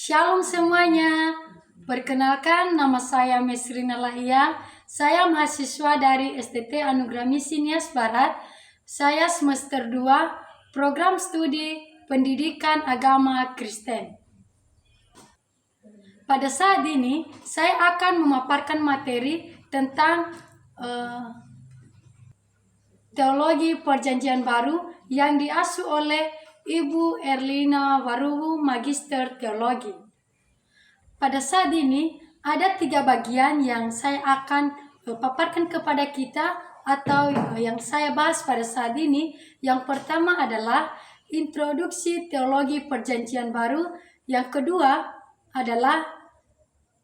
Shalom semuanya. Perkenalkan, nama saya Mesrina Lahia. Saya mahasiswa dari STT Anugerah Misi Nias Barat. Saya semester 2, program studi Pendidikan Agama Kristen. Pada saat ini, saya akan memaparkan materi tentang Teologi Perjanjian Baru yang diasuh oleh Ibu Erlina Waruwu, Magister Teologi. Pada saat ini ada 3 bagian yang saya akan paparkan kepada kita atau yang saya bahas pada saat ini. Yang pertama adalah introduksi teologi perjanjian baru. Yang kedua adalah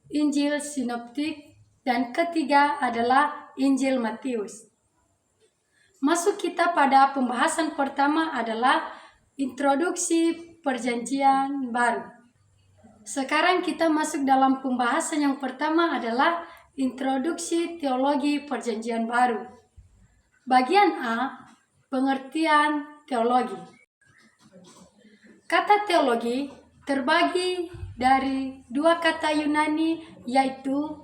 Injil sinoptik dan ketiga adalah Injil Matius. Masuk kita pada pembahasan pertama adalah introduksi perjanjian baru. Sekarang kita masuk dalam pembahasan yang pertama adalah introduksi teologi perjanjian baru. Bagian A, pengertian teologi. Kata teologi terbagi dari 2 kata Yunani, yaitu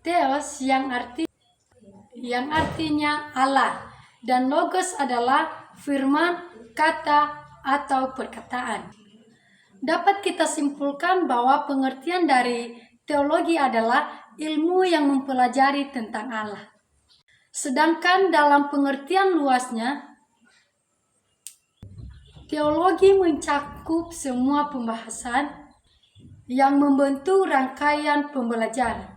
theos yang artinya Allah, dan logos adalah firman, kata, atau perkataan. Dapat kita simpulkan bahwa pengertian dari teologi adalah ilmu yang mempelajari tentang Allah. Sedangkan dalam pengertian luasnya, teologi mencakup semua pembahasan yang membentuk rangkaian pembelajaran.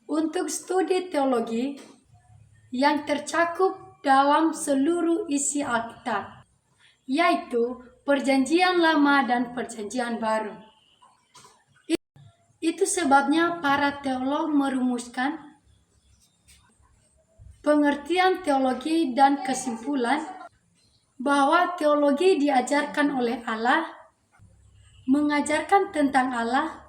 Untuk studi teologi yang tercakup dalam seluruh isi Alkitab, yaitu Perjanjian Lama dan Perjanjian Baru. Itu sebabnya para teolog merumuskan pengertian teologi dan kesimpulan bahwa teologi diajarkan oleh Allah, mengajarkan tentang Allah,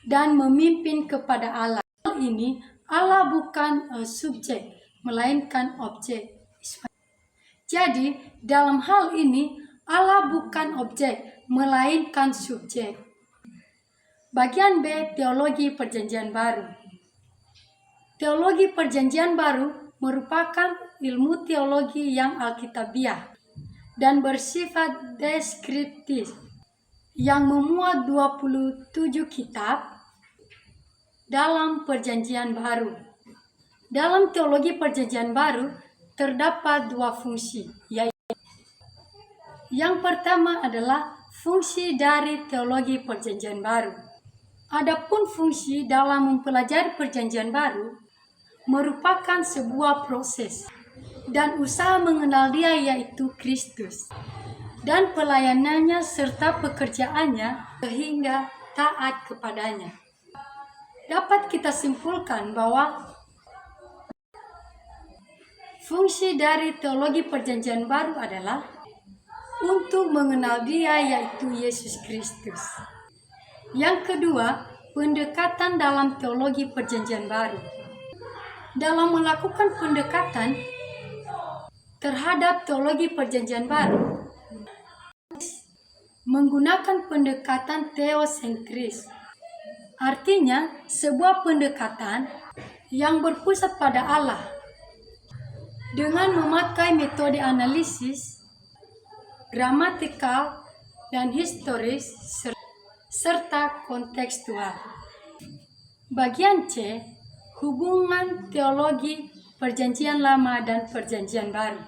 dan memimpin kepada Allah. Hal ini Allah bukan subjek, melainkan objek. Jadi, dalam hal ini Allah bukan objek, melainkan subjek. Bagian B, teologi perjanjian baru. Teologi perjanjian baru merupakan ilmu teologi yang alkitabiah dan bersifat deskriptif yang memuat 27 kitab dalam perjanjian baru. Dalam teologi perjanjian baru terdapat 2 fungsi, yaitu yang pertama adalah fungsi dari teologi perjanjian baru. Adapun fungsi dalam mempelajari perjanjian baru merupakan sebuah proses dan usaha mengenal Dia, yaitu Kristus, dan pelayanannya serta pekerjaannya sehingga taat kepadanya. Dapat kita simpulkan bahwa fungsi dari teologi perjanjian baru adalah untuk mengenal Dia, yaitu Yesus Kristus. Yang kedua, pendekatan dalam teologi perjanjian baru. Dalam melakukan pendekatan terhadap teologi perjanjian baru, menggunakan pendekatan teosentris. Artinya, sebuah pendekatan yang berpusat pada Allah dengan memakai metode analisis, gramatikal, dan historis, serta kontekstual. Bagian C, hubungan teologi Perjanjian Lama dan Perjanjian Baru.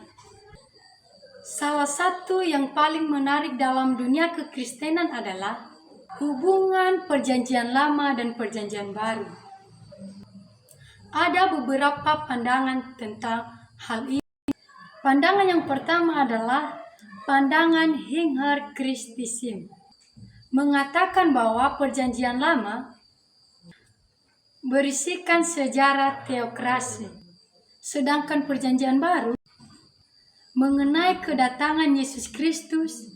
Salah satu yang paling menarik dalam dunia kekristenan adalah hubungan Perjanjian Lama dan Perjanjian Baru. Ada beberapa pandangan tentang hal ini. Pandangan yang pertama adalah pandangan Hinghar Christism, mengatakan bahwa Perjanjian Lama berisikan sejarah teokrasi, sedangkan Perjanjian Baru mengenai kedatangan Yesus Kristus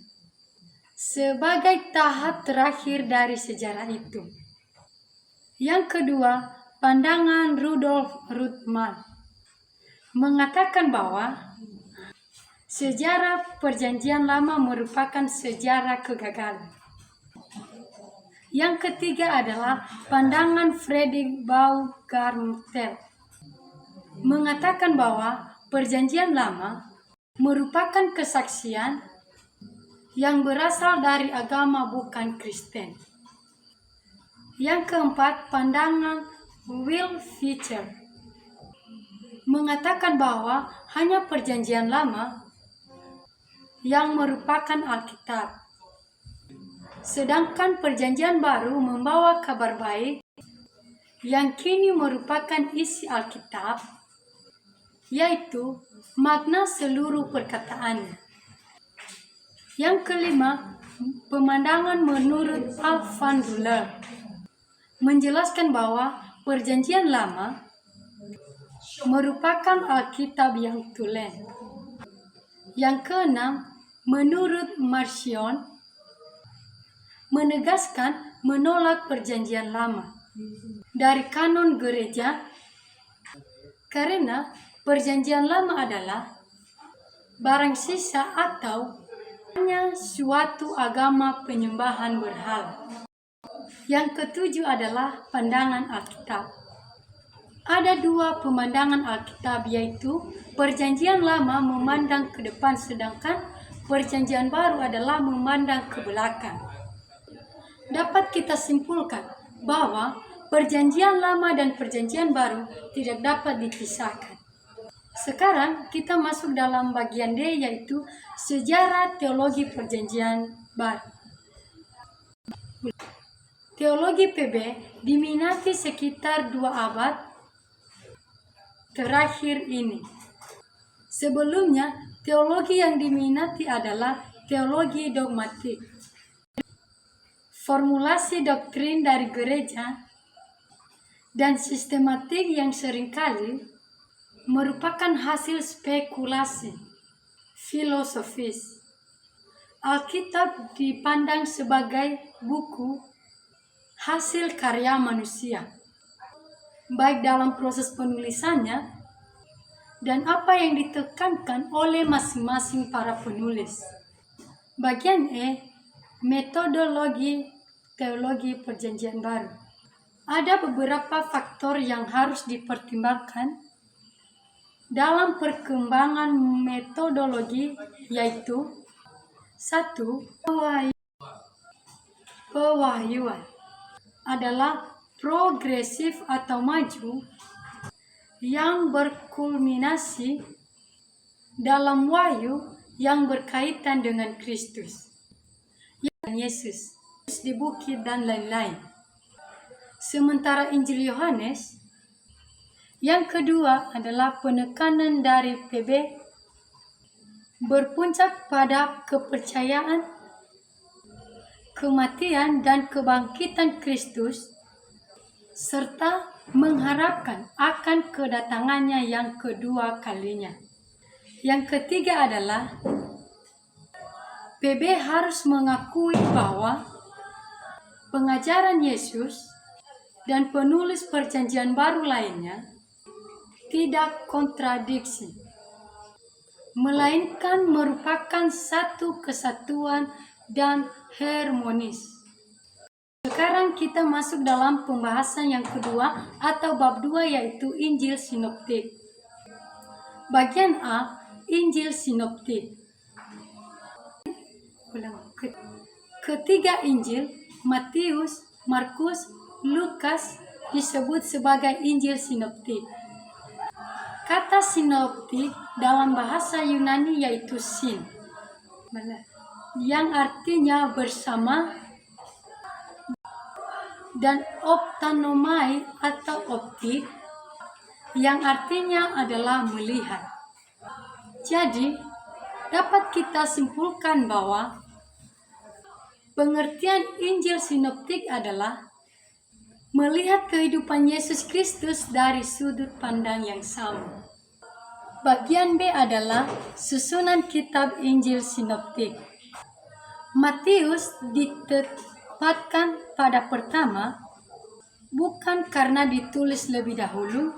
sebagai tahap terakhir dari sejarah itu. Yang kedua, pandangan Rudolf Ruthmann mengatakan bahwa Sejarah Perjanjian Lama merupakan sejarah kegagalan. Yang ketiga adalah pandangan Friedrich Baumgartel, mengatakan bahwa Perjanjian Lama merupakan kesaksian yang berasal dari agama bukan Kristen. Yang keempat, pandangan Will Fisher, mengatakan bahwa hanya Perjanjian Lama yang merupakan Alkitab, sedangkan Perjanjian Baru membawa kabar baik yang kini merupakan isi Alkitab, yaitu makna seluruh perkataannya. Yang kelima, pemandangan menurut Alf van Duller, menjelaskan bahwa Perjanjian Lama merupakan Alkitab yang tulen. Yang keenam, menurut Marcion, menegaskan menolak Perjanjian Lama dari kanon gereja karena Perjanjian Lama adalah barang sisa atau hanya suatu agama penyembahan berhala. Yang ketujuh adalah pandangan Alkitab. Ada dua pemandangan Alkitab, yaitu Perjanjian Lama memandang ke depan, sedangkan Perjanjian Baru adalah memandang ke belakang. Dapat kita simpulkan bahwa Perjanjian Lama dan Perjanjian Baru tidak dapat dipisahkan. Sekarang kita masuk dalam bagian D, yaitu sejarah teologi Perjanjian Baru. Teologi PB diminati sekitar 2 abad terakhir ini. Sebelumnya, teologi yang diminati adalah teologi dogmatik, formulasi doktrin dari gereja, dan sistematik yang seringkali merupakan hasil spekulasi filosofis. Alkitab dipandang sebagai buku hasil karya manusia, baik dalam proses penulisannya dan apa yang ditekankan oleh masing-masing para penulis. Bagian E, metodologi teologi Perjanjian Baru. Ada beberapa faktor yang harus dipertimbangkan dalam perkembangan metodologi, yaitu 1. Pewahyuan adalah progresif atau maju yang berkulminasi dalam wahyu yang berkaitan dengan Kristus, Yesus di bukit dan lain-lain. Sementara Injil Yohanes, yang kedua adalah penekanan dari PB berpuncak pada kepercayaan kematian dan kebangkitan Kristus, serta mengharapkan akan kedatangannya yang kedua kalinya. Yang ketiga adalah PB harus mengakui bahwa pengajaran Yesus dan penulis Perjanjian Baru lainnya tidak kontradiksi, melainkan merupakan satu kesatuan dan harmonis. Sekarang kita masuk dalam pembahasan yang kedua atau bab 2, yaitu Injil Sinoptik. Bagian A, Injil Sinoptik. Ketiga Injil, Matius, Markus, Lukas, disebut sebagai Injil Sinoptik. Kata sinoptik dalam bahasa Yunani yaitu sin, yang artinya bersama, dan optanomai atau optik, yang artinya adalah melihat. Jadi, dapat kita simpulkan bahwa pengertian Injil Sinoptik adalah melihat kehidupan Yesus Kristus dari sudut pandang yang sama. Bagian B adalah susunan kitab Injil Sinoptik. Matius ditempatkan pada pertama, bukan karena ditulis lebih dahulu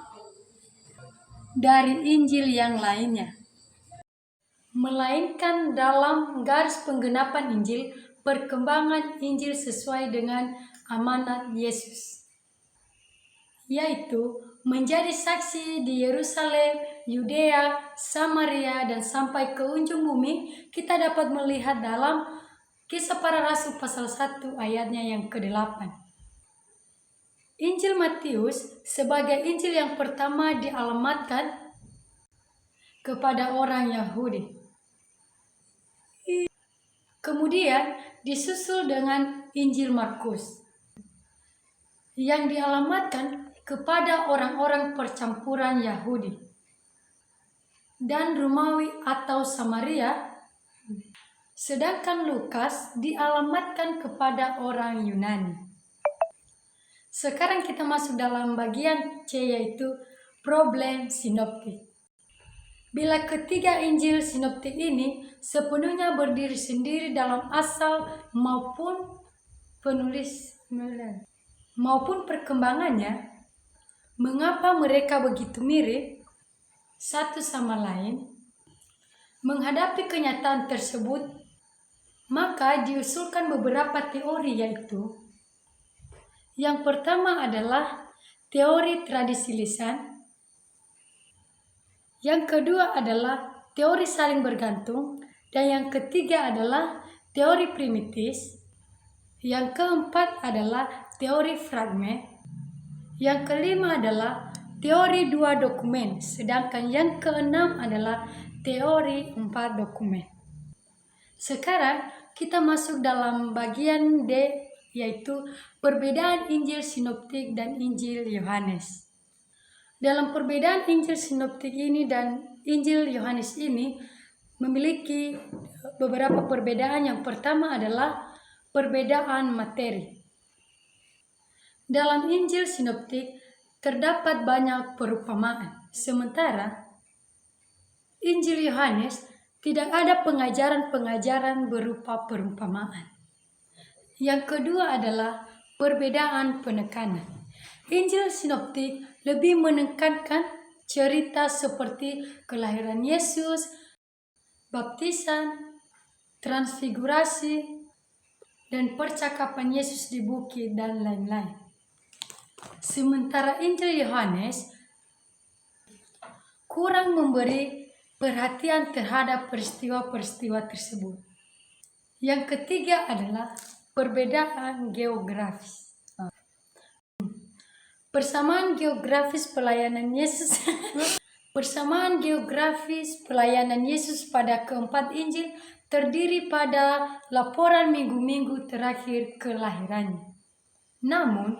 dari Injil yang lainnya. melainkan dalam garis penggenapan Injil, perkembangan Injil sesuai dengan amanat Yesus, yaitu menjadi saksi di Yerusalem, Yudea, Samaria, dan sampai ke ujung bumi. Kita dapat melihat dalam Kisah Para Rasul pasal 1 ayatnya yang ke-8. Injil Matius sebagai Injil yang pertama dialamatkan kepada orang Yahudi. Kemudian disusul dengan Injil Markus yang dialamatkan kepada orang-orang percampuran Yahudi dan Romawi atau Samaria, sedangkan Lukas dialamatkan kepada orang Yunani. Sekarang kita masuk dalam bagian C, yaitu problem sinoptik. Bila ketiga Injil sinoptik ini sepenuhnya berdiri sendiri dalam asal maupun penulis maupun perkembangannya, mengapa mereka begitu mirip satu sama lain? Menghadapi kenyataan tersebut, maka diusulkan beberapa teori, yaitu yang pertama adalah teori tradisi lisan, yang kedua adalah teori saling bergantung, dan yang ketiga adalah teori primitis, yang keempat adalah teori fragmen, yang kelima adalah teori 2 dokumen, sedangkan yang keenam adalah teori 4 dokumen. Sekarang kita masuk dalam bagian D, yaitu perbedaan Injil Sinoptik dan Injil Yohanes. Dalam perbedaan Injil Sinoptik ini dan Injil Yohanes ini memiliki beberapa perbedaan. Yang pertama adalah perbedaan materi. Dalam Injil Sinoptik terdapat banyak perumpamaan, sementara Injil Yohanes tidak ada pengajaran-pengajaran berupa perumpamaan. Yang kedua adalah perbedaan penekanan. Injil Sinoptik lebih menekankan cerita seperti kelahiran Yesus, baptisan, transfigurasi, dan percakapan Yesus di bukit, dan lain-lain. Sementara Injil Yohanes kurang memberi perhatian terhadap peristiwa-peristiwa tersebut. Yang ketiga adalah perbedaan geografis. Persamaan geografis pelayanan Yesus Persamaan geografis pelayanan Yesus pada keempat Injil terdiri pada laporan minggu-minggu terakhir kelahirannya. Namun,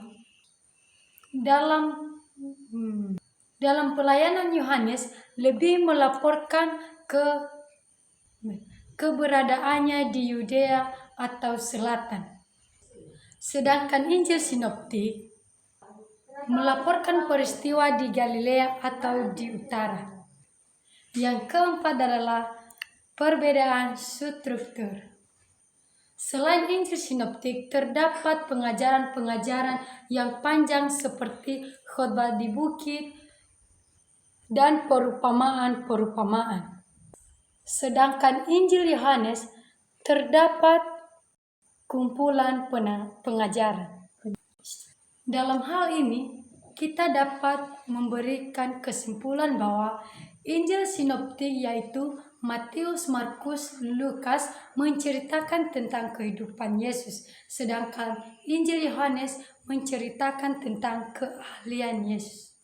dalam pelayanan Yohanes lebih melaporkan keberadaannya di Yudea atau selatan. Sedangkan Injil Sinoptik melaporkan peristiwa di Galilea atau di utara. Yang keempat adalah perbedaan struktur. Selain Injil Sinoptik, terdapat pengajaran-pengajaran yang panjang seperti khotbah di bukit dan perumpamaan-perumpamaan. Sedangkan Injil Yohanes terdapat kumpulan pengajaran. Dalam hal ini, kita dapat memberikan kesimpulan bahwa Injil Sinoptik, yaitu Matius, Markus, Lukas, menceritakan tentang kehidupan Yesus, sedangkan Injil Yohanes menceritakan tentang keahlian Yesus.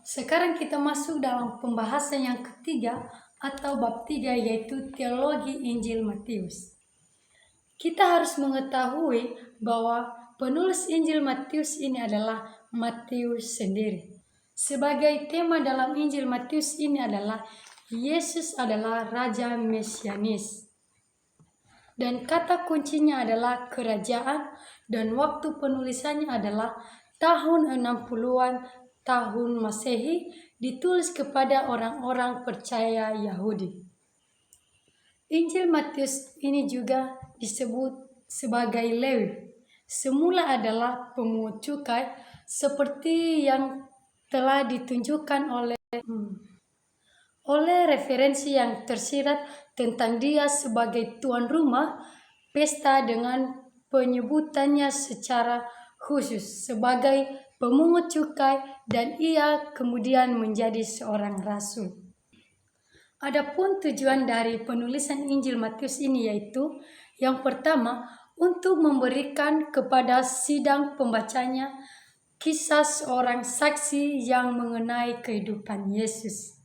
Sekarang kita masuk dalam pembahasan yang ketiga atau bab 3, yaitu teologi Injil Matius. Kita harus mengetahui bahwa penulis Injil Matius ini adalah Matius sendiri. Sebagai tema dalam Injil Matius ini adalah Yesus adalah Raja Mesianis. Dan kata kuncinya adalah kerajaan, dan waktu penulisannya adalah tahun 60-an tahun Masehi, ditulis kepada orang-orang percaya Yahudi. Injil Matius ini juga disebut sebagai Lewi. Semula adalah pemungut cukai seperti yang telah ditunjukkan oleh referensi yang tersirat tentang dia sebagai tuan rumah pesta dengan penyebutannya secara khusus sebagai pemungut cukai dan ia kemudian menjadi seorang rasul. Adapun tujuan dari penulisan Injil Matius ini yaitu yang pertama untuk memberikan kepada sidang pembacanya kisah seorang saksi yang mengenai kehidupan Yesus.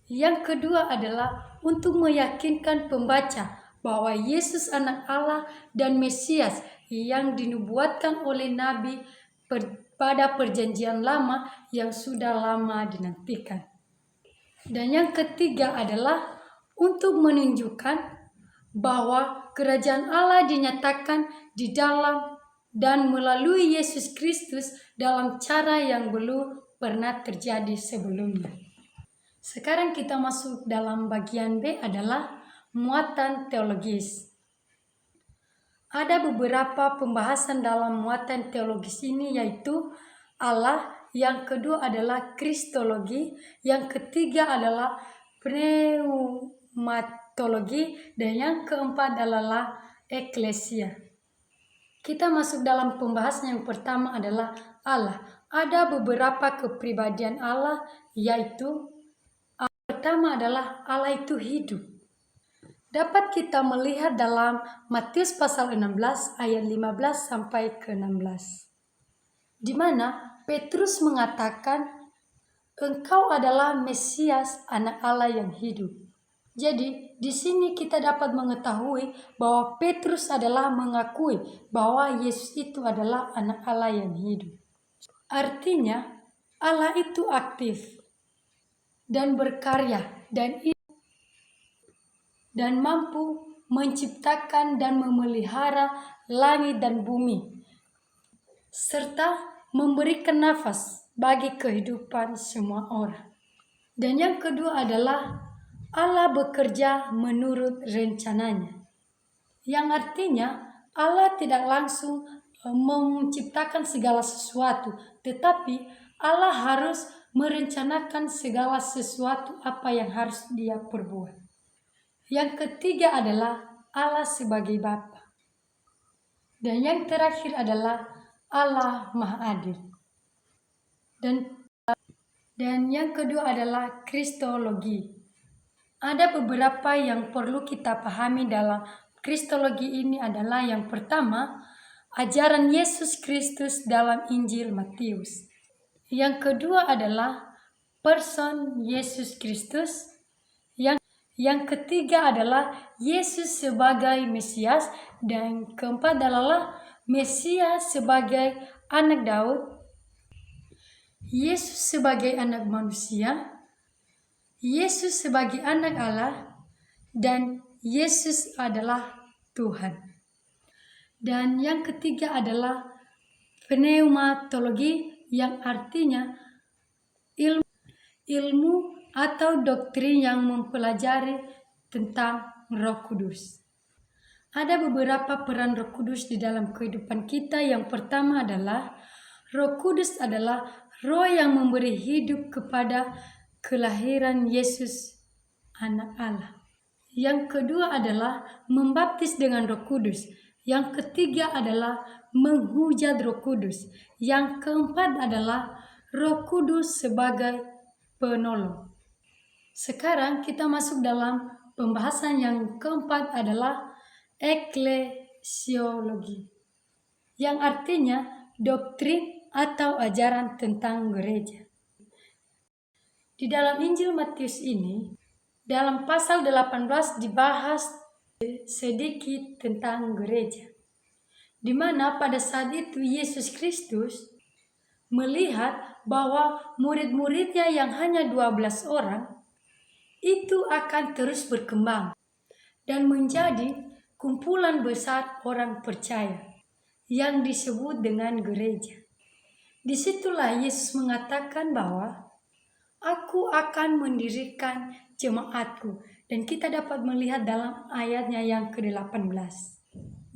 Yang kedua adalah untuk meyakinkan pembaca bahwa Yesus anak Allah dan Mesias yang dinubuatkan oleh Nabi pada perjanjian lama yang sudah lama dinantikan. Dan yang ketiga adalah untuk menunjukkan bahwa kerajaan Allah dinyatakan di dalam dan melalui Yesus Kristus dalam cara yang belum pernah terjadi sebelumnya. Sekarang kita masuk dalam bagian B adalah muatan teologis. Ada beberapa pembahasan dalam muatan teologis ini yaitu Allah, yang kedua adalah kristologi, yang ketiga adalah pneumatologi, dan yang keempat adalah eklesia. Kita masuk dalam pembahasan yang pertama adalah Allah. Ada beberapa kepribadian Allah yaitu pertama adalah Allah itu hidup. Dapat kita melihat dalam Matius pasal 16 ayat 15 sampai ke 16. Di mana Petrus mengatakan, "Engkau adalah Mesias, anak Allah yang hidup." Jadi, di sini kita dapat mengetahui bahwa Petrus adalah mengakui bahwa Yesus itu adalah anak Allah yang hidup. Artinya, Allah itu aktif dan berkarya dan mampu menciptakan dan memelihara langit dan bumi serta memberikan nafas bagi kehidupan semua orang. Dan yang kedua adalah Allah bekerja menurut rencananya, yang artinya Allah tidak langsung menciptakan segala sesuatu, tetapi Allah harus merencanakan segala sesuatu apa yang harus dia perbuat. Yang ketiga adalah Allah sebagai Bapa. Dan yang terakhir adalah Allah Maha Adil. Dan yang kedua adalah kristologi. Ada beberapa yang perlu kita pahami dalam kristologi ini adalah yang pertama, ajaran Yesus Kristus dalam Injil Matius. Yang kedua adalah person Yesus Kristus. Yang ketiga adalah Yesus sebagai Mesias. Dan keempat adalah Mesias sebagai anak Daud, Yesus sebagai anak manusia, Yesus sebagai anak Allah, dan Yesus adalah Tuhan. Dan yang ketiga adalah pneumatologi, yang artinya ilmu atau doktrin yang mempelajari tentang Roh Kudus. Ada beberapa peran Roh Kudus di dalam kehidupan kita. Yang pertama adalah Roh Kudus adalah Roh yang memberi hidup kepada kelahiran Yesus, anak Allah. Yang kedua adalah membaptis dengan Roh Kudus. Yang ketiga adalah menghujat Roh Kudus. Yang keempat adalah Roh Kudus sebagai penolong. Sekarang kita masuk dalam pembahasan yang keempat adalah eklesiologi, yang artinya doktrin atau ajaran tentang gereja. Di dalam Injil Matius ini, dalam pasal 18 dibahas sedikit tentang gereja, di mana pada saat itu Yesus Kristus melihat bahwa murid-muridnya yang hanya 12 orang itu akan terus berkembang dan menjadi kumpulan besar orang percaya yang disebut dengan gereja. Disitulah Yesus mengatakan bahwa Aku akan mendirikan jemaatku. Dan kita dapat melihat dalam ayatnya yang ke-18.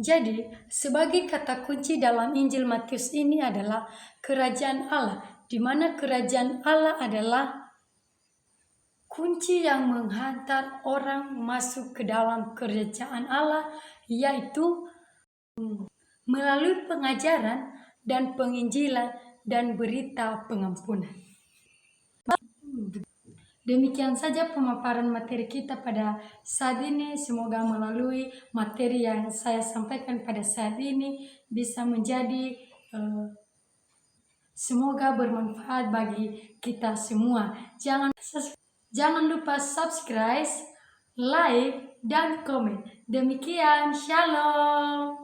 Jadi, sebagai kata kunci dalam Injil Matius ini adalah kerajaan Allah, di mana kerajaan Allah adalah kunci yang menghantar orang masuk ke dalam kerajaan Allah, yaitu melalui pengajaran dan penginjilan dan berita pengampunan. Demikian saja pemaparan materi kita pada saat ini. Semoga melalui materi yang saya sampaikan pada saat ini bisa menjadi semoga bermanfaat bagi kita semua. Jangan lupa subscribe, like, dan komen. Demikian, shalom.